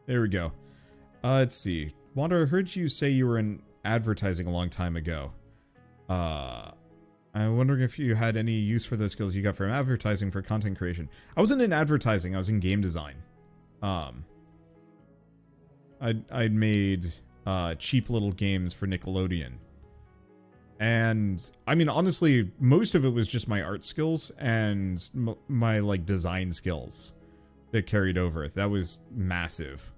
There we go. Let's see. Wander, I heard you say you were in advertising a long time ago. I'm wondering if you had any use for those skills you got from advertising for content creation. I wasn't in advertising, I was in game design. I'd made cheap little games for Nickelodeon. And, I mean, honestly, most of it was just my art skills and my, like, design skills that carried over. That was massive.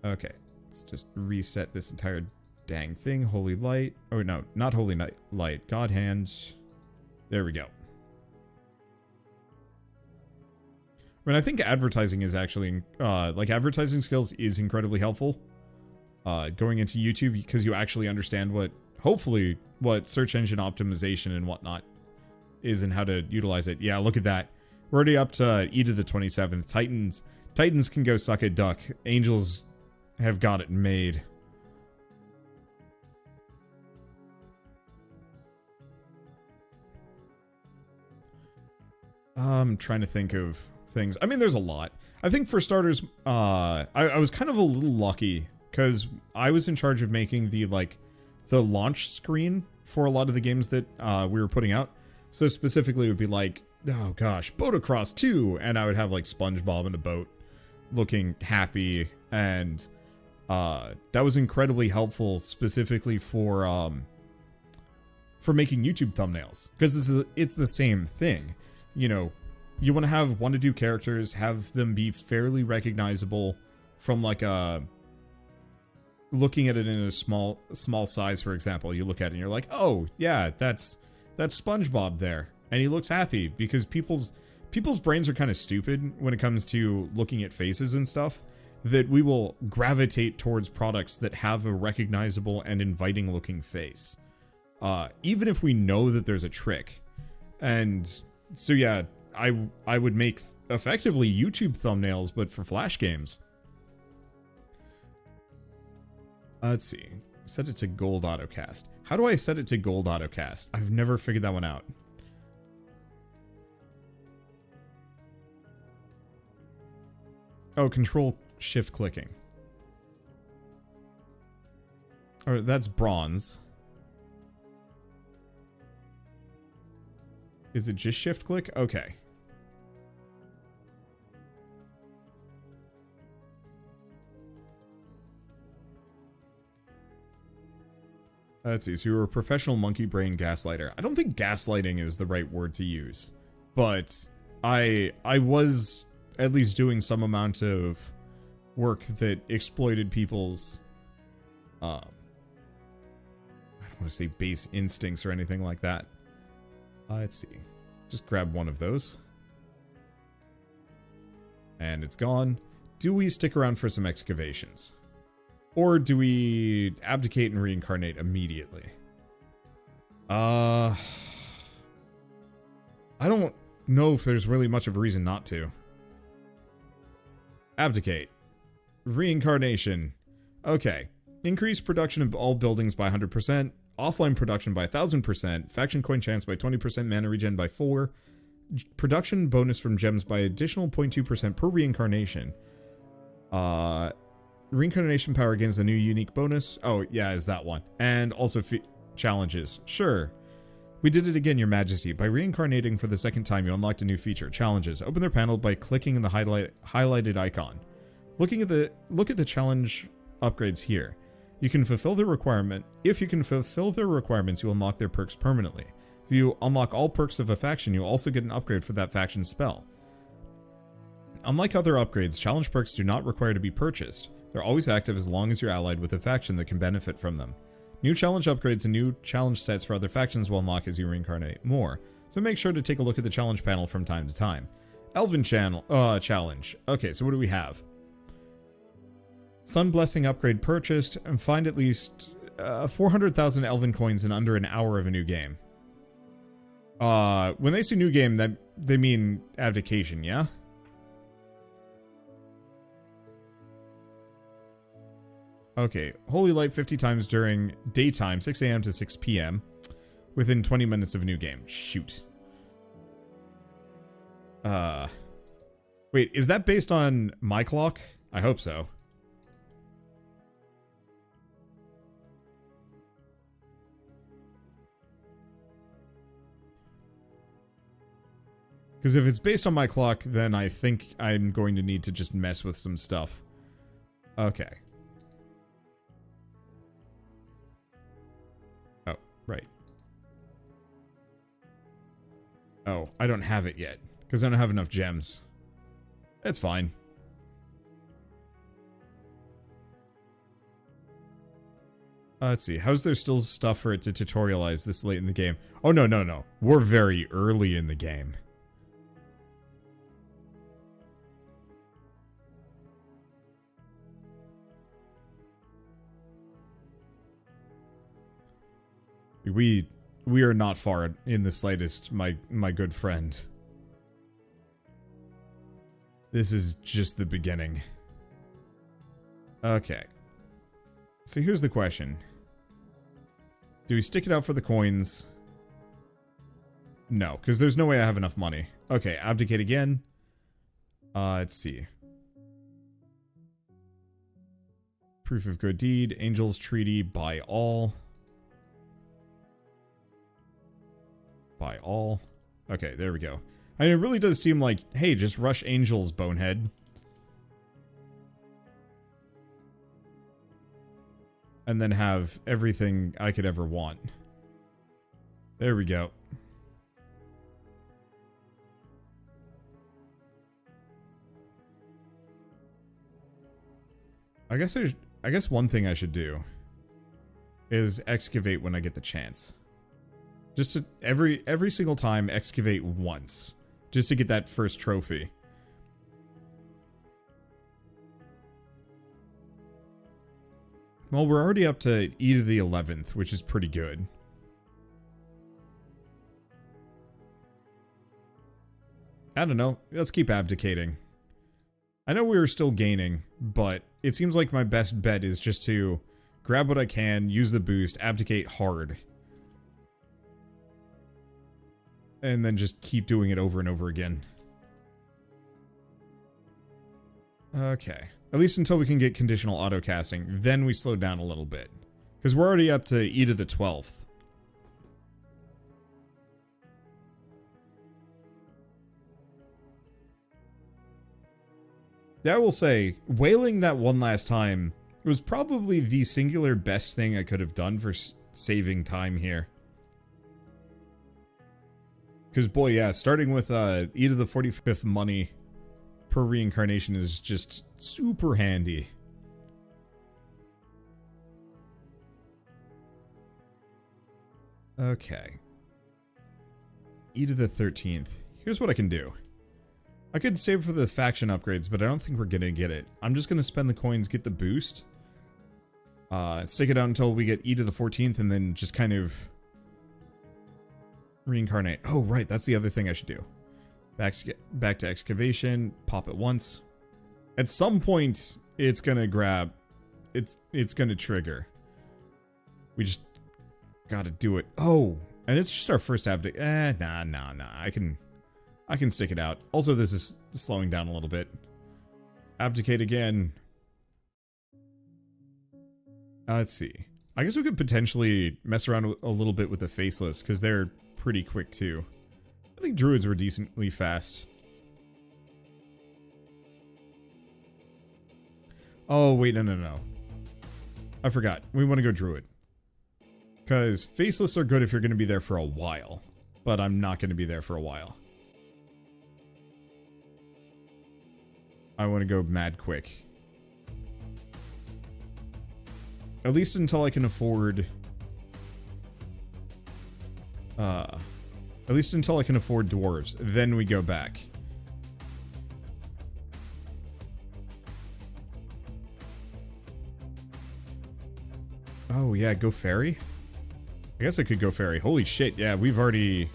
Okay, let's just reset this entire dang thing. Holy light. Oh, no, not holy light. God hand. There we go. I mean, I think advertising is actually, like, advertising skills is incredibly helpful. Going into YouTube, because you actually understand what, hopefully, what search engine optimization and whatnot is and how to utilize it. Yeah, look at that. We're already up to E to the 27th. Titans can go suck a duck. Angels have got it made. I'm trying to think of things. I mean, there's a lot. I think for starters, I was kind of a little lucky because I was in charge of making the launch screen for a lot of the games that we were putting out. So specifically it would be like, oh gosh, Boat Across 2, and I would have like SpongeBob in a boat looking happy, and that was incredibly helpful specifically for making YouTube thumbnails, because it's the same thing. You know, you want to have 1 to 2 characters, have them be fairly recognizable from like a looking at it in a small size, for example. You look at it and you're like, oh yeah, that's SpongeBob there, and he looks happy, because people's brains are kind of stupid when it comes to looking at faces and stuff, that we will gravitate towards products that have a recognizable and inviting looking face, even if we know that there's a trick. And so yeah, I would make effectively YouTube thumbnails, but for Flash games. Let's see. Set it to gold autocast. How do I set it to gold autocast? I've never figured that one out. Oh, control shift clicking. Or that's bronze. Is it just shift click? Okay. Let's see. So you're a professional monkey brain gaslighter. I don't think gaslighting is the right word to use, but I was at least doing some amount of work that exploited people's I don't want to say base instincts or anything like that. Let's see. Just grab one of those. And it's gone. Do we stick around for some excavations? Or do we abdicate and reincarnate immediately? I don't know if there's really much of a reason not to. Abdicate. Reincarnation. Okay. Increase production of all buildings by 100%. Offline production by 1000%. Faction coin chance by 20%. Mana regen by 4. Production bonus from gems by additional 0.2% per reincarnation. Reincarnation power gains a new unique bonus. Oh, yeah, is that one. And also challenges. Sure. We did it again, Your Majesty. By reincarnating for the second time, you unlocked a new feature. Challenges. Open their panel by clicking in the highlighted icon. Look at the challenge upgrades here. You can fulfill their requirement. If you can fulfill their requirements, you unlock their perks permanently. If you unlock all perks of a faction, you also get an upgrade for that faction's spell. Unlike other upgrades, challenge perks do not require to be purchased. They're always active as long as you're allied with a faction that can benefit from them. New challenge upgrades and new challenge sets for other factions will unlock as you reincarnate more, so make sure to take a look at the challenge panel from time to time. Elven challenge. Okay, so what do we have? Sun Blessing upgrade purchased, and find at least 400,000 Elven coins in under an hour of a new game. When they say new game, that they mean abdication, yeah? Okay, Holy Light 50 times during daytime, 6 a.m. to 6 p.m. within 20 minutes of a new game. Shoot. Wait, is that based on my clock? I hope so. Because if it's based on my clock, then I think I'm going to need to just mess with some stuff. Okay. Oh, right. Oh, I don't have it yet. Because I don't have enough gems. That's fine. Let's see. How's there still stuff for it to tutorialize this late in the game? Oh, no, no, no. We're very early in the game. We are not far in the slightest, my good friend. This is just the beginning. Okay. So here's the question. Do we stick it out for the coins? No, because there's no way I have enough money. Okay, abdicate again. Let's see. Proof of good deed, Angels Treaty, buy all. Buy all. Okay, there we go. I mean, it really does seem like, hey, just rush Angels, bonehead. And then have everything I could ever want. There we go. I guess one thing I should do is excavate when I get the chance. Just to every single time excavate once. Just to get that first trophy. Well, we're already up to E to the 11th, which is pretty good. I don't know. Let's keep abdicating. I know we were still gaining, but it seems like my best bet is just to grab what I can, use the boost, abdicate hard. And then just keep doing it over and over again. Okay. At least until we can get conditional auto-casting. Then we slow down a little bit. Because we're already up to E to the 12th. Yeah, I will say, whaling that one last time was probably the singular best thing I could have done for saving time here. Because, boy, yeah, starting with E to the 45th money per reincarnation is just super handy. Okay. E to the 13th. Here's what I can do. I could save for the faction upgrades, but I don't think we're going to get it. I'm just going to spend the coins, get the boost. Stick it out until we get E to the 14th, and then just kind of reincarnate. Oh, right, that's the other thing I should do. Back to excavation, pop it once. At some point, it's gonna grab. It's gonna trigger. We just gotta do it. Oh, and it's just our first abdic. Nah. I can stick it out. Also, this is slowing down a little bit. Abdicate again. Let's see. I guess we could potentially mess around a little bit with the faceless, because they're pretty quick too. I think druids were decently fast. Oh, wait, no. I forgot. We want to go druid. Because faceless are good if you're going to be there for a while. But I'm not going to be there for a while. I want to go mad quick. At least until I can afford... At least until I can afford dwarves. Then we go back. Oh, yeah, go fairy? I guess I could go fairy. Holy shit, yeah, we've already...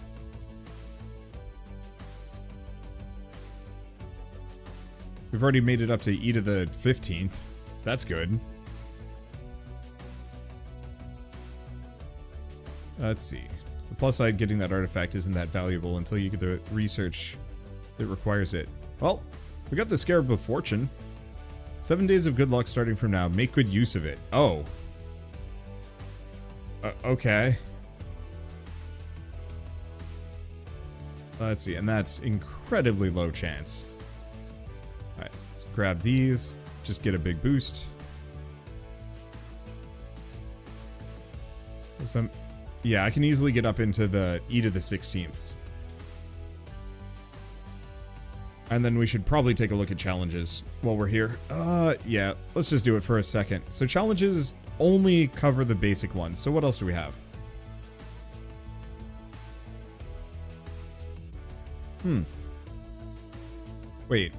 We've already made it up to E to the 15th. That's good. Let's see. The plus side, getting that artifact isn't that valuable until you get the research that requires it. Well, we got the Scarab of Fortune. 7 days of good luck starting from now. Make good use of it. Oh. Okay. Let's see, and that's incredibly low chance. Alright, let's grab these. Just get a big boost. Yeah, I can easily get up into the E to the 16ths. And then we should probably take a look at challenges while we're here. Yeah, let's just do it for a second. So challenges only cover the basic ones. So what else do we have? Wait.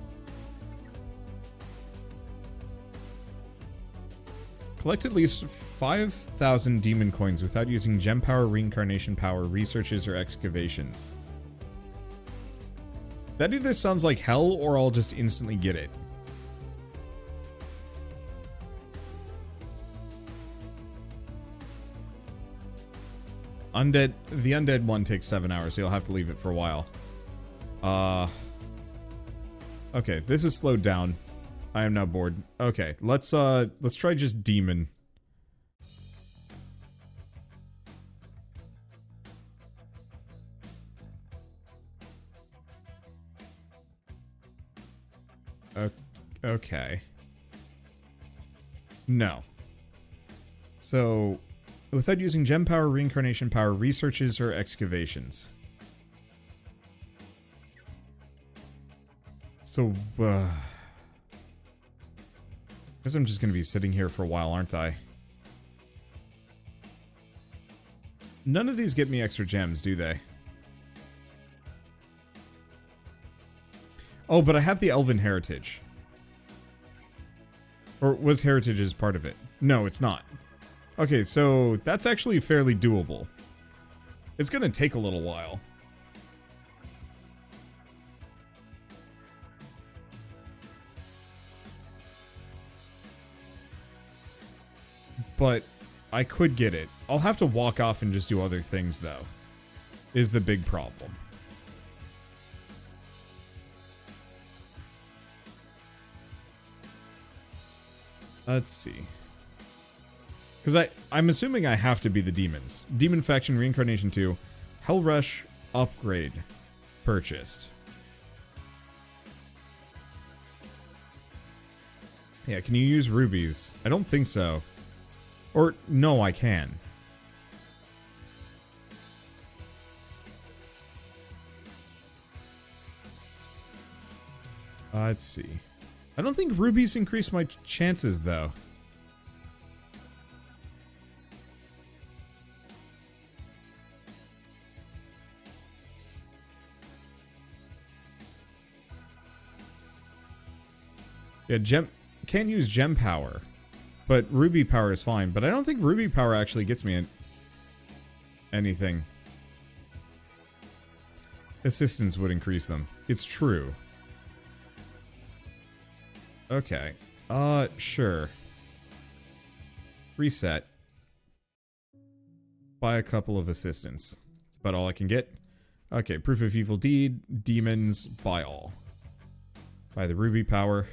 Collect at least 5,000 demon coins without using gem power, reincarnation power, researches, or excavations. That either sounds like hell, or I'll just instantly get it. The undead one takes 7 hours, so you'll have to leave it for a while. Okay, this is slowed down. I am now bored. Okay, let's try just demon. Okay. No. So, without using gem power, reincarnation power, researches, or excavations. So, guess I'm just gonna be sitting here for a while, aren't I? None of these get me extra gems, do they? Oh, but I have the Elven Heritage. Or was Heritage's part of it? No, it's not. Okay, so that's actually fairly doable. It's gonna take a little while. But I could get it. I'll have to walk off and just do other things, though. Is the big problem. Let's see. Because I'm assuming I have to be the demons. Demon Faction Reincarnation 2. Hell Rush Upgrade. Purchased. Yeah, can you use rubies? I don't think so. Or, no, I can. Let's see. I don't think rubies increase my chances, though. Yeah, can't use gem power, but ruby power is fine. But I don't think ruby power actually gets me anything. Assistance would increase them. It's true. Okay. Sure. Reset. Buy a couple of assistants. That's about all I can get. Okay, proof of evil deed, demons, buy all. Buy the ruby power.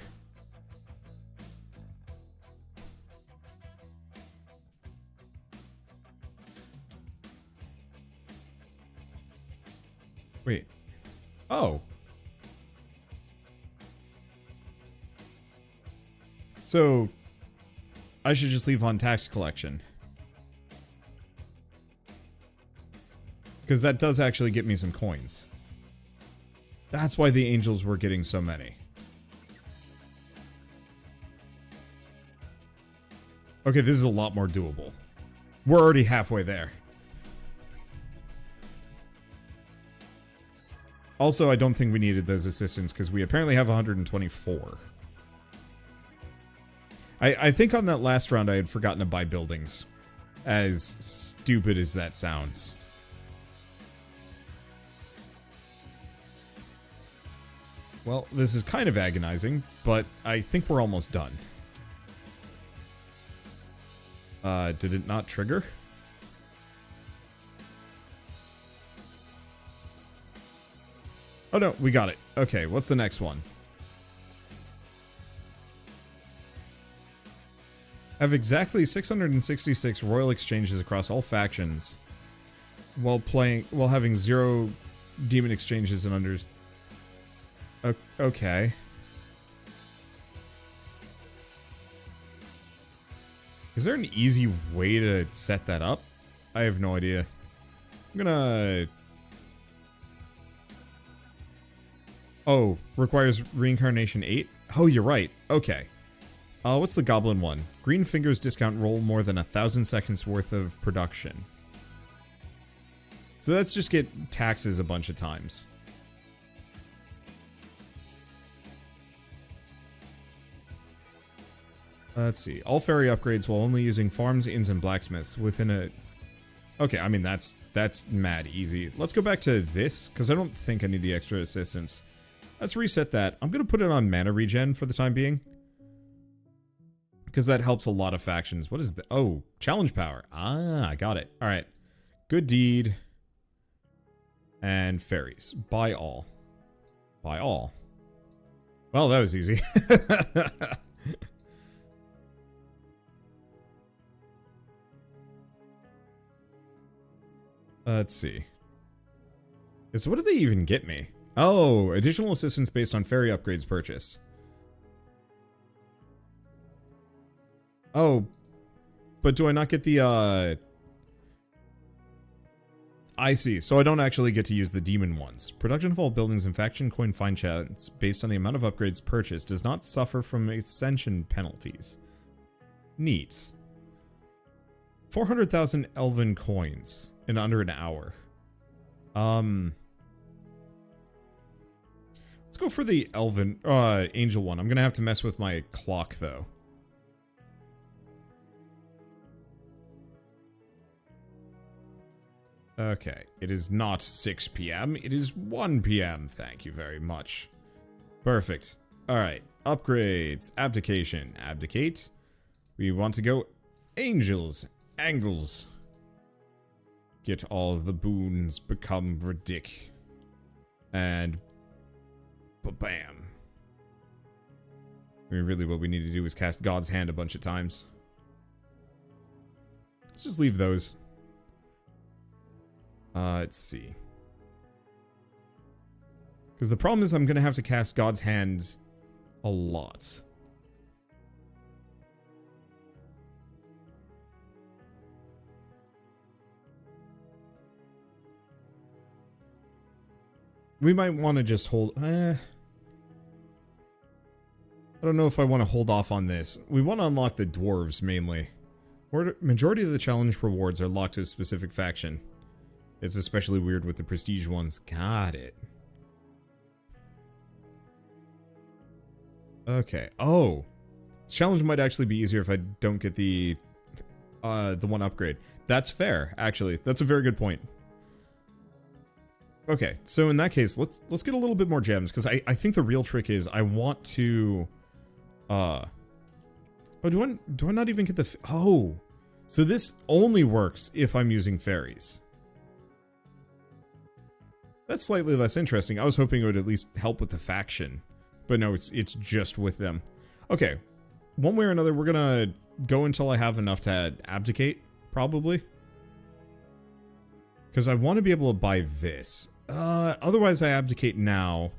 Wait. Oh. So, I should just leave on tax collection. Because that does actually get me some coins. That's why the angels were getting so many. Okay, this is a lot more doable. We're already halfway there. Also, I don't think we needed those assistants because we apparently have 124. I think on that last round I had forgotten to buy buildings. As stupid as that sounds. Well, this is kind of agonizing, but I think we're almost done. Did it not trigger? Oh no, we got it. Okay, what's the next one? Have exactly 666 royal exchanges across all factions, while having 0 demon exchanges and unders. Okay. Is there an easy way to set that up? I have no idea. I'm gonna... Oh, requires reincarnation 8? Oh, you're right. Okay. What's the goblin one? Green fingers discount roll more than 1,000 seconds worth of production. So let's just get taxes a bunch of times. Let's see. All fairy upgrades while only using farms, inns, and blacksmiths within a... Okay, I mean, that's mad easy. Let's go back to this, because I don't think I need the extra assistance. Let's reset that. I'm going to put it on mana regen for the time being. Because that helps a lot of factions. What is the... Oh, challenge power. Ah, I got it. Alright. Good deed. And fairies. Buy all. Buy all. Well, that was easy. Let's see. So what did they even get me? Oh, additional assistance based on fairy upgrades purchased. Oh, but do I not get the, I see. So I don't actually get to use the demon ones. Production of all buildings and faction coin find chance based on the amount of upgrades purchased does not suffer from ascension penalties. Neat. 400,000 elven coins in under an hour. Let's go for the elven, angel one. I'm gonna have to mess with my clock, though. Okay, it is not 6 p.m. It is 1 p.m. Thank you very much. Perfect. Alright, upgrades. Abdication. Abdicate. We want to go angels. Angles. Get all the boons. Become ridic. And... Ba-bam. I mean, really what we need to do is cast God's Hand a bunch of times. Let's just leave those. Let's see. Because the problem is I'm going to have to cast God's Hand a lot. We might want to just hold... I don't know if I want to hold off on this. We want to unlock the dwarves, mainly. Majority of the challenge rewards are locked to a specific faction. It's especially weird with the prestige ones. Got it. Okay. Oh. This challenge might actually be easier if I don't get the one upgrade. That's fair, actually. That's a very good point. Okay, so in that case, let's get a little bit more gems, because I think the real trick is I want to... Oh, do I not even get the... Oh! So this only works if I'm using fairies. That's slightly less interesting. I was hoping it would at least help with the faction. But no, it's just with them. Okay. One way or another, we're gonna go until I have enough to abdicate, probably. Because I want to be able to buy this. Otherwise I abdicate now,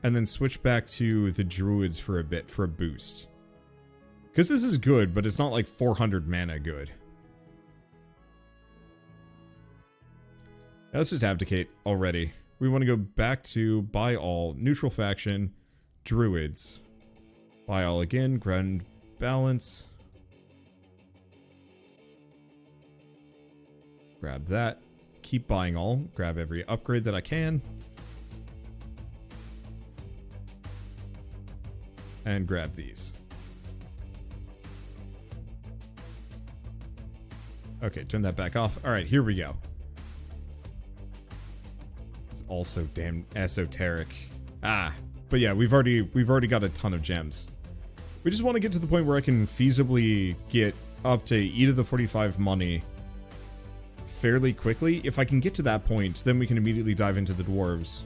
and then switch back to the druids for a bit for a boost. Because this is good, but it's not like 400 mana good. Let's just abdicate already. We want to go back to buy all, neutral faction, druids. Buy all again, grand balance. Grab that. Keep buying all. Grab every upgrade that I can. And grab these. Okay, turn that back off. Alright, here we go. It's also damn esoteric. Ah, but yeah, we've already got a ton of gems. We just want to get to the point where I can feasibly get up to E to the 45 money fairly quickly. If I can get to that point, then we can immediately dive into the dwarves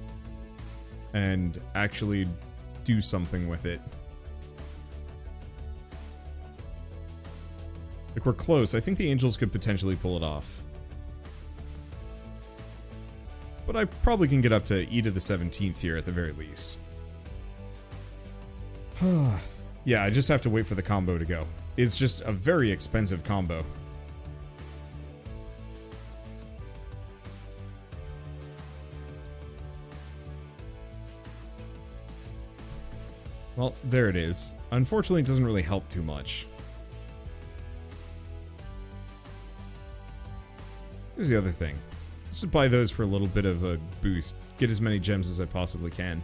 and actually do something with it. Like, we're close. I think the Angels could potentially pull it off. But I probably can get up to E to the 17th here at the very least. Yeah, I just have to wait for the combo to go. It's just a very expensive combo. Well, there it is. Unfortunately, it doesn't really help too much. Here's the other thing. Let's just buy those for a little bit of a boost. Get as many gems as I possibly can.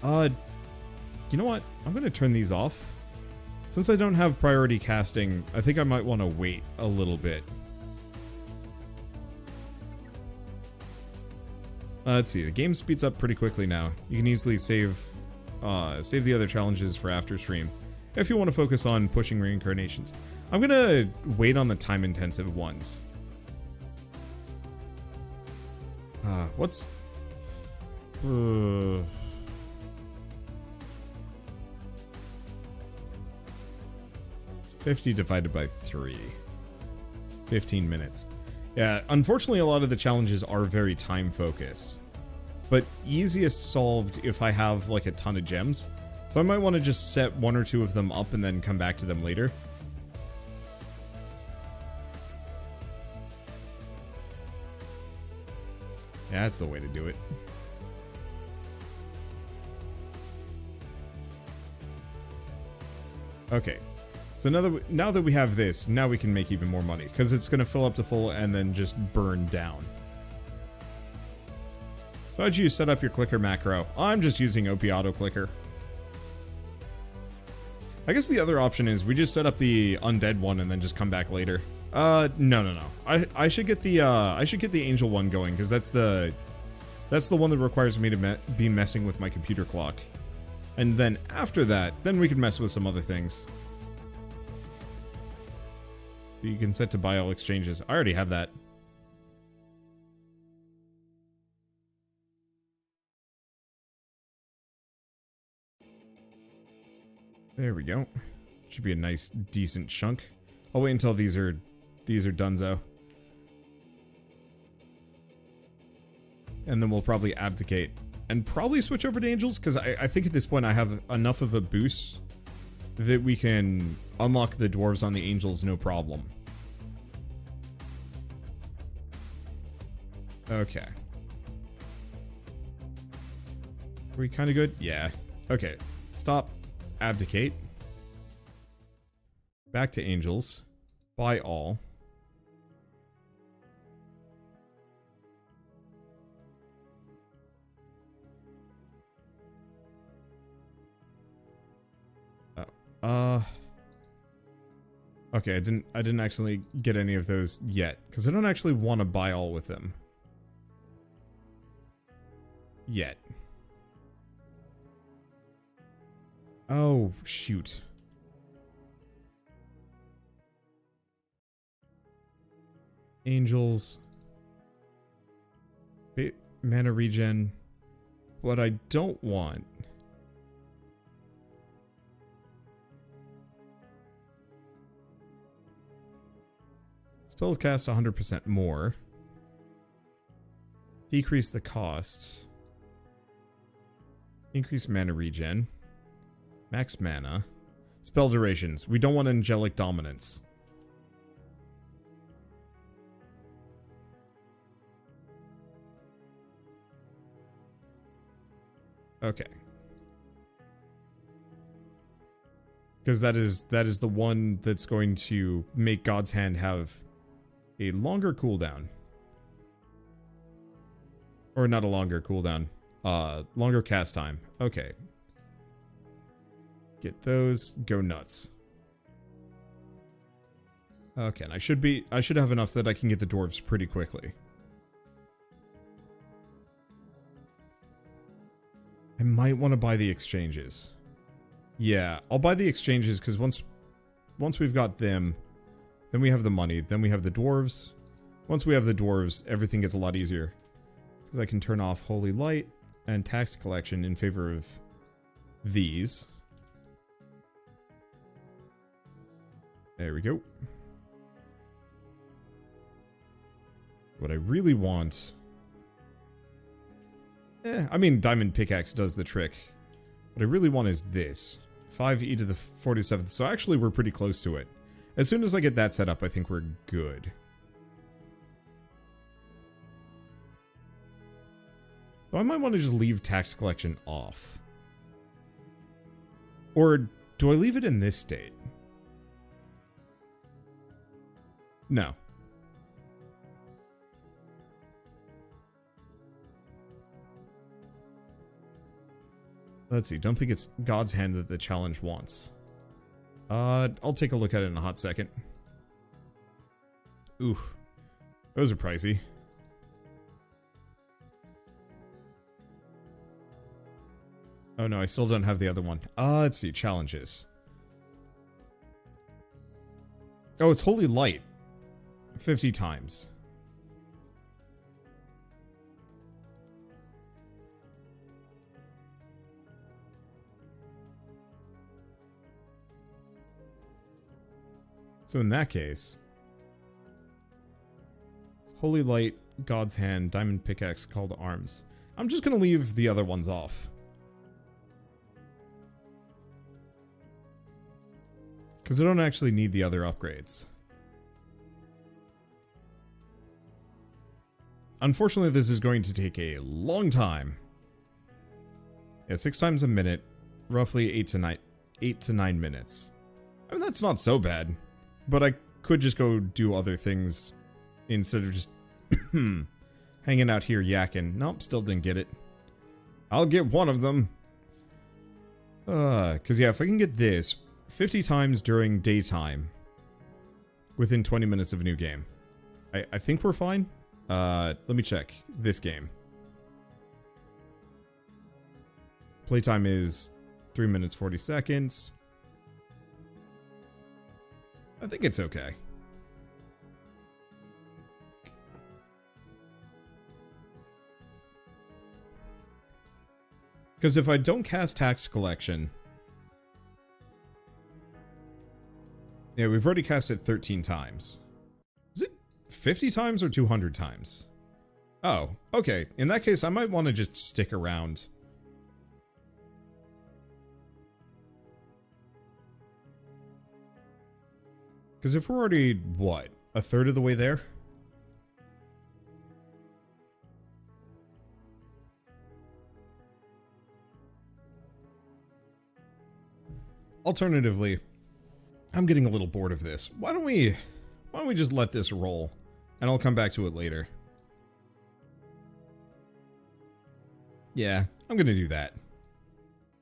You know what? I'm going to turn these off. Since I don't have priority casting, I think I might want to wait a little bit. Let's see. The game speeds up pretty quickly now. You can easily save the other challenges for after stream if you want to focus on pushing reincarnations. I'm going to wait on the time-intensive ones. What's... It's 50 divided by 3. 15 minutes. Yeah, unfortunately a lot of the challenges are very time-focused. But easiest solved if I have, like, a ton of gems. So I might want to just set 1 or 2 of them up and then come back to them later. Yeah, that's the way to do it. Okay. So now that we have this, now we can make even more money. Because it's going to fill up to full and then just burn down. So how'd you set up your clicker macro? I'm just using OP Auto Clicker. I guess the other option is we just set up the undead one and then just come back later. No. I should get the angel one going because that's the one that requires me to be messing with my computer clock. And then after that, then we can mess with some other things. You can set to buy all exchanges. I already have that. There we go. Should be a nice, decent chunk. I'll wait until these are donezo. And then we'll probably abdicate. And probably switch over to angels, because I think at this point I have enough of a boost that we can unlock the dwarves on the angels no problem. Okay. Are we kind of good? Yeah. Okay. Stop. Let's abdicate. Back to angels. Buy all. Okay, I didn't actually get any of those yet, because I don't actually want to buy all with them. Yet. Oh, shoot. Angels. Mana regen. What I don't want. Spell cast 100% more. Decrease the cost. Increase mana regen. Max mana. Spell durations. We don't want angelic dominance. Okay. Because that is the one that's going to make God's Hand have a longer cooldown. Or not a longer cooldown. Longer cast time. Okay. Get those. Go nuts. Okay, and I should have enough that I can get the dwarves pretty quickly. I might want to buy the exchanges. Yeah, I'll buy the exchanges because once we've got them, then we have the money, then we have the dwarves. Once we have the dwarves, everything gets a lot easier. Because I can turn off Holy Light and Tax Collection in favor of these. There we go. What I really want... I mean, Diamond Pickaxe does the trick. What I really want is this. 5e to the 47th. So actually, we're pretty close to it. As soon as I get that set up, I think we're good. So I might want to just leave tax collection off. Or do I leave it in this state? No. Let's see. Don't think it's God's hand that the challenge wants. I'll take a look at it in a hot second. Ooh. Those are pricey. Oh no, I still don't have the other one. Let's see. Challenges. Oh, it's Holy Light. 50 times. So in that case, Holy Light, God's Hand, Diamond Pickaxe, Call to Arms. I'm just going to leave the other ones off. Because I don't actually need the other upgrades. Unfortunately, this is going to take a long time. Yeah, 6 times a minute, roughly 8 to 9 minutes. I mean, that's not so bad. But I could just go do other things instead of just hanging out here yakking. Nope, still didn't get it. I'll get one of them. Because yeah, if I can get this 50 times during daytime within 20 minutes of a new game, I think we're fine. Let me check this game. Playtime is 3 minutes 40 seconds. I think it's okay. Because if I don't cast tax collection... Yeah, we've already cast it 13 times. Is it 50 times or 200 times? Oh, okay. In that case, I might want to just stick around. Because if we're already, what, a third of the way there? Alternatively, I'm getting a little bored of this. Why don't we just let this roll? And I'll come back to it later. Yeah, I'm gonna do that.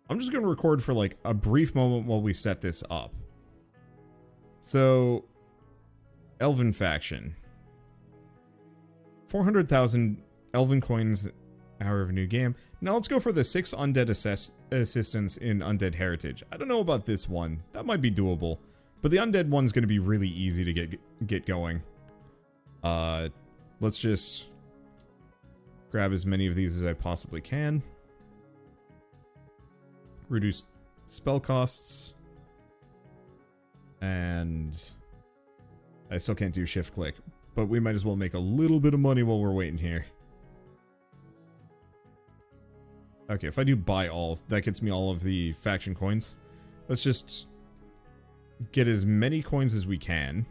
I'm just gonna record for like a brief moment while we set this up. So, Elven Faction. 400,000 Elven coins, hour of a new game. Now let's go for the 6 undead assistants in Undead Heritage. I don't know about this one. That might be doable. But the undead one's going to be really easy to get going. Let's just grab as many of these as I possibly can. Reduce spell costs. And I still can't do shift click, but we might as well make a little bit of money while we're waiting here. Okay, if I do buy all, that gets me all of the faction coins. Let's just get as many coins as we can.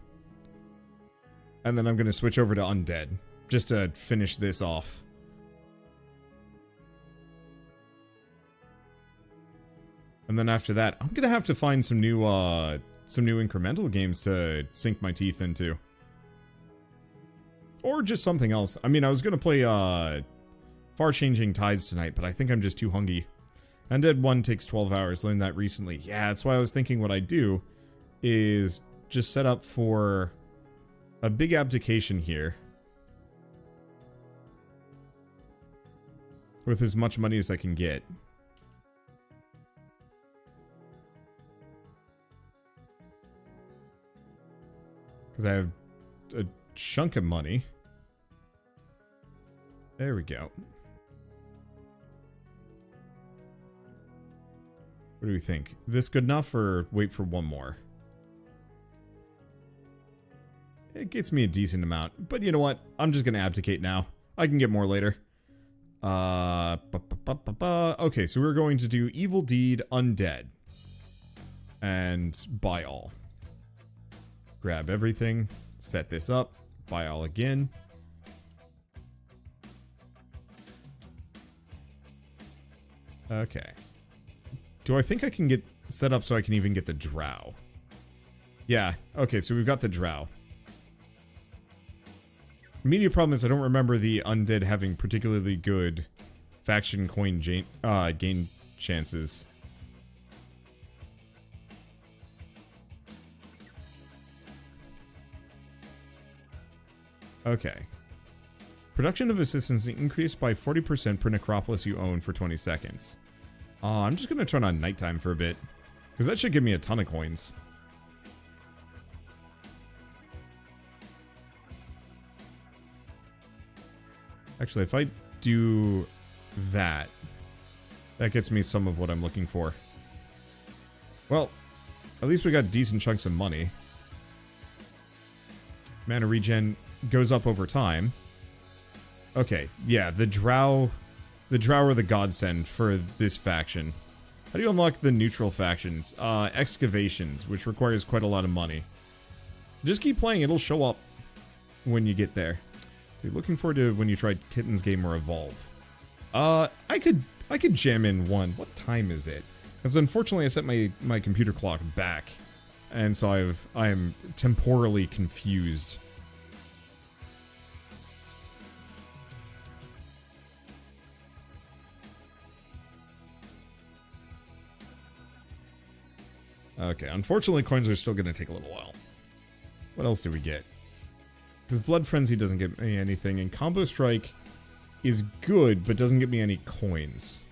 And then I'm going to switch over to undead, just to finish this off. And then after that, I'm going to have to find some new incremental games to sink my teeth into. Or just something else. I mean, I was going to play Far Changing Tides tonight, but I think I'm just too hungry. Undead 1 takes 12 hours. Learned that recently. Yeah, that's why I was thinking what I do is just set up for a big abdication here. With as much money as I can get. Because I have a chunk of money. There we go. What do we think? This good enough or wait for one more? It gets me a decent amount. But you know what? I'm just going to abdicate now. I can get more later. Okay, so we're going to do Evil Deed Undead. And buy all. Grab everything. Set this up. Buy all again. Okay. Do I think I can get set up so I can even get the drow? Yeah. Okay, so we've got the drow. Immediate problem is I don't remember the undead having particularly good faction coin gain chances. Okay. Production of assistance increased by 40% per necropolis you own for 20 seconds. I'm just going to turn on nighttime for a bit, because that should give me a ton of coins. Actually, if I do that, that gets me some of what I'm looking for. Well, at least we got decent chunks of money. Mana regen goes up over time. Okay, yeah, the drow are the godsend for this faction. How do you unlock the neutral factions? Excavations, which requires quite a lot of money. Just keep playing, it'll show up when you get there. So looking forward to when you try Kitten's Game or Evolve. I could jam in one. What time is it? Because unfortunately I set my computer clock back. And so I am temporally confused. Okay, unfortunately coins are still going to take a little while. What else do we get? Because Blood Frenzy doesn't get me anything, and Combo Strike is good, but doesn't get me any coins.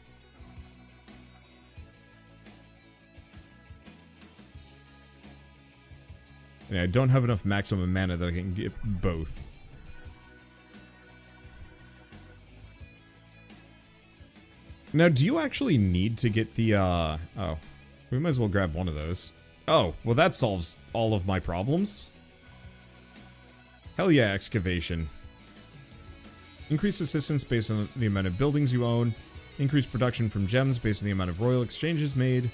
And I don't have enough maximum mana that I can get both. Now, do you actually need to get the, oh. We might as well grab one of those. Oh, well that solves all of my problems. Hell yeah, excavation. Increase assistance based on the amount of buildings you own. Increase production from gems based on the amount of royal exchanges made.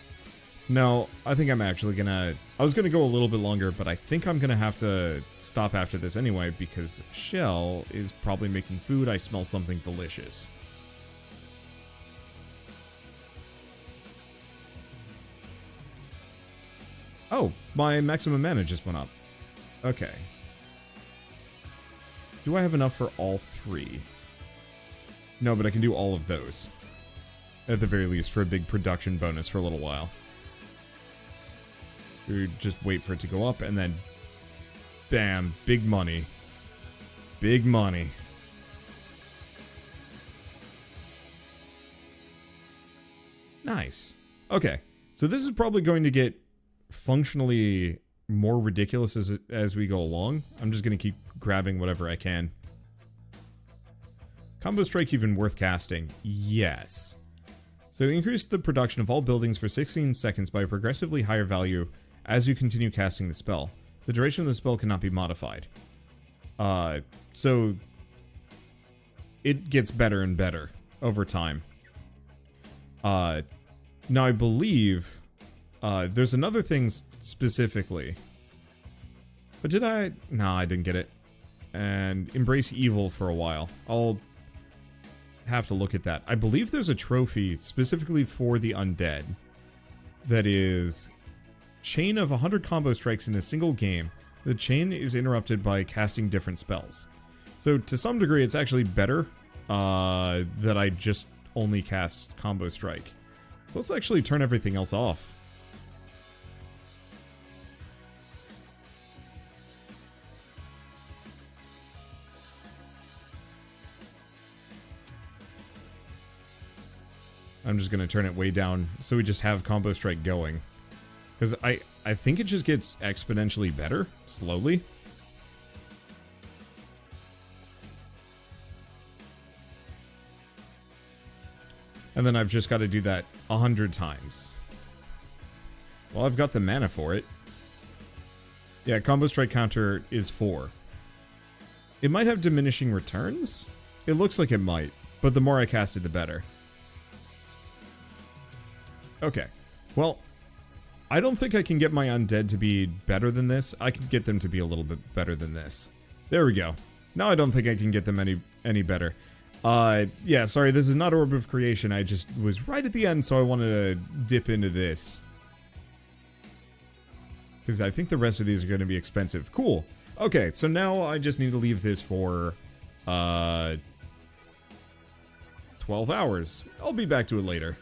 No, I think I'm actually gonna... I was gonna go a little bit longer, but I think I'm gonna have to stop after this anyway, because Shell is probably making food. I smell something delicious. Oh, my maximum mana just went up. Okay. Do I have enough for all three? No, but I can do all of those. At the very least, for a big production bonus for a little while. We just wait for it to go up, and then... Bam! Big money. Big money. Nice. Okay. So this is probably going to get functionally more ridiculous as we go along. I'm just going to keep grabbing whatever I can. Combo Strike even worth casting? Yes. So increase the production of all buildings for 16 seconds by a progressively higher value as you continue casting the spell. The duration of the spell cannot be modified. So it gets better and better over time. Now I believe there's another thing specifically. But did I? No, I didn't get it. And Embrace Evil for a while. I'll have to look at that. I believe there's a trophy specifically for the undead that is chain of 100 combo strikes in a single game. The chain is interrupted by casting different spells. So to some degree it's actually better that I just only cast combo strike. So let's actually turn everything else off. I'm just going to turn it way down so we just have combo strike going. Because I think it just gets exponentially better, slowly. And then I've just got to do that 100 times. Well, I've got the mana for it. Yeah, combo strike counter is 4. It might have diminishing returns? It looks like it might, but the more I cast it, the better. Okay, well, I don't think I can get my undead to be better than this. I can get them to be a little bit better than this. There we go. Now I don't think I can get them any better. Yeah, sorry, this is not Orb of Creation. I just was right at the end, so I wanted to dip into this. Because I think the rest of these are going to be expensive. Cool. Okay, so now I just need to leave this for, 12 hours. I'll be back to it later.